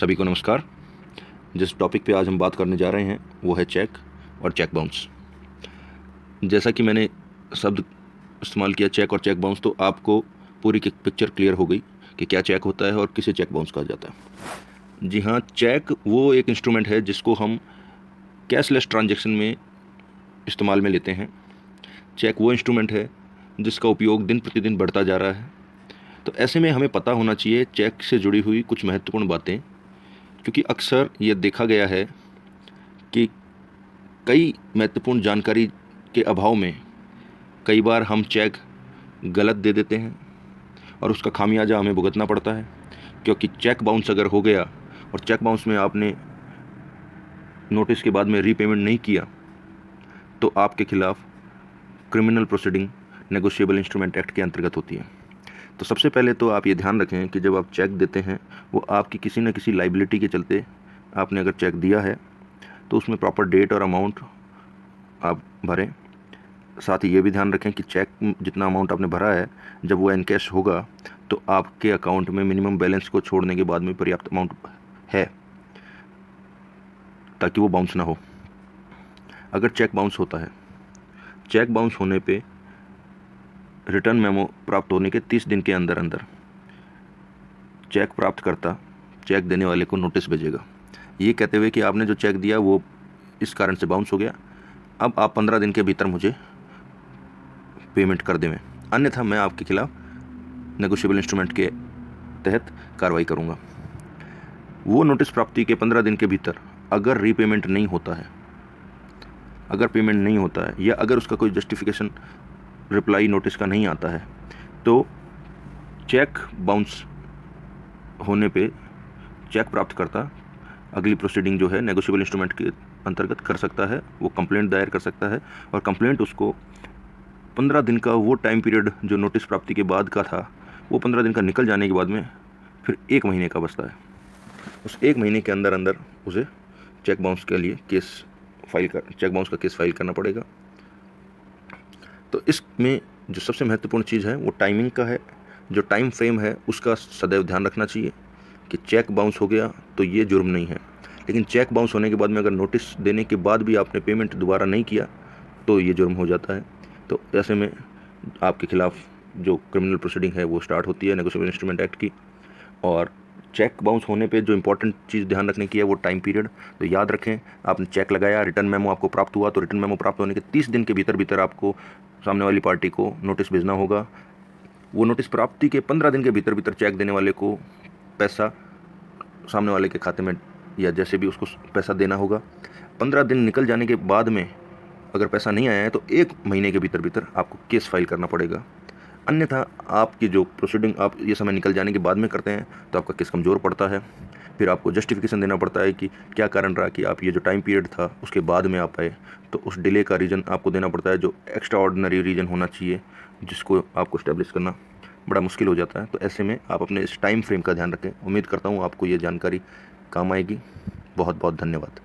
सभी को नमस्कार। जिस टॉपिक पे आज हम बात करने जा रहे हैं वो है चेक और चेक बाउंस। जैसा कि मैंने शब्द इस्तेमाल किया चेक और चेक बाउंस, तो आपको पूरी की पिक्चर क्लियर हो गई कि क्या चेक होता है और किसे चेक बाउंस कहा जाता है। जी हाँ, चेक वो एक इंस्ट्रूमेंट है जिसको हम कैशलेस ट्रांजैक्शन में इस्तेमाल में लेते हैं। चेक वो इंस्ट्रूमेंट है जिसका उपयोग दिन प्रतिदिन बढ़ता जा रहा है। तो ऐसे में हमें पता होना चाहिए चेक से जुड़ी हुई कुछ महत्वपूर्ण बातें, क्योंकि अक्सर ये देखा गया है कि कई महत्वपूर्ण जानकारी के अभाव में कई बार हम चेक गलत दे देते हैं और उसका खामियाजा हमें भुगतना पड़ता है। क्योंकि चेक बाउंस अगर हो गया और चेक बाउंस में आपने नोटिस के बाद में रीपेमेंट नहीं किया तो आपके खिलाफ criminal proceeding negotiable instrument act के अंतर्गत होती है। तो सबसे पहले तो आप ये ध्यान रखें कि जब आप चेक देते हैं वो आपकी किसी न किसी लाइबिलिटी के चलते आपने अगर चेक दिया है तो उसमें प्रॉपर डेट और अमाउंट आप भरें। साथ ही ये भी ध्यान रखें कि चेक जितना अमाउंट आपने भरा है जब वो एनकैश होगा तो आपके अकाउंट में मिनिमम बैलेंस को छोड़ने के बाद में पर्याप्त अमाउंट है ताकि वो बाउंस ना हो। अगर चेक बाउंस होता है, चेक बाउंस होने पे रिटर्न मेमो प्राप्त होने के 30 दिन के अंदर अंदर चेक प्राप्तकर्ता चेक देने वाले को नोटिस भेजेगा, ये कहते हुए कि आपने जो चेक दिया वो इस कारण से बाउंस हो गया, अब आप 15 दिन के भीतर मुझे पेमेंट कर दें, अन्यथा मैं आपके खिलाफ नेगोशिएबल इंस्ट्रूमेंट के तहत कार्रवाई करूंगा। वो नोटिस प्राप्ति के 15 दिन के भीतर अगर रीपेमेंट नहीं होता है, अगर पेमेंट नहीं होता है या अगर उसका कोई जस्टिफिकेशन रिप्लाई नोटिस का नहीं आता है तो चेक बाउंस होने पे चेक प्राप्तकर्ता अगली प्रोसीडिंग जो है नेगोशिएबल इंस्ट्रूमेंट के अंतर्गत कर सकता है। वो कंप्लेंट दायर कर सकता है और कंप्लेंट उसको 15 दिन का वो टाइम पीरियड जो नोटिस प्राप्ति के बाद का था वो 15 दिन का निकल जाने के बाद में फिर 1 महीने का बचता है। उस 1 महीने के अंदर अंदर उसे चेक बाउंस के लिए चेक बाउंस का केस फाइल करना पड़ेगा। तो इसमें जो सबसे महत्वपूर्ण चीज़ है वो टाइमिंग का है। जो टाइम फ्रेम है उसका सदैव ध्यान रखना चाहिए कि चेक बाउंस हो गया तो ये जुर्म नहीं है, लेकिन चेक बाउंस होने के बाद में अगर नोटिस देने के बाद भी आपने पेमेंट दोबारा नहीं किया तो ये जुर्म हो जाता है। तो ऐसे में आपके खिलाफ जो क्रिमिनल प्रोसीडिंग है वो स्टार्ट होती है नेगोशिएबल इंस्ट्रूमेंट एक्ट की। और चेक बाउंस होने पे जो इंपॉर्टेंट चीज़ ध्यान रखने की है वो टाइम पीरियड। तो याद रखें, आपने चेक लगाया, रिटर्न मेमो आपको प्राप्त हुआ, तो रिटर्न मेमो प्राप्त होने के 30 दिन के भीतर आपको सामने वाली पार्टी को नोटिस भेजना होगा। वो नोटिस प्राप्ति के 15 दिन के भीतर चेक देने वाले को पैसा सामने वाले के खाते में या जैसे भी उसको पैसा देना होगा। 15 दिन निकल जाने के बाद में अगर पैसा नहीं आया है तो 1 महीने के भीतर आपको केस फाइल करना पड़ेगा, अन्यथा आपकी जो प्रोसीडिंग आप ये समय निकल जाने के बाद में करते हैं तो आपका केस कमज़ोर पड़ता है। फिर आपको जस्टिफिकेशन देना पड़ता है कि क्या कारण रहा कि आप ये जो टाइम पीरियड था उसके बाद में आप आए, तो उस डिले का रीज़न आपको देना पड़ता है जो एक्स्ट्रा ऑर्डिनरी रीज़न होना चाहिए, जिसको आपको इस्टेब्लिश करना बड़ा मुश्किल हो जाता है। तो ऐसे में आप अपने इस टाइम फ्रेम का ध्यान रखें। उम्मीद करता हूँ आपको ये जानकारी काम आएगी। बहुत बहुत धन्यवाद।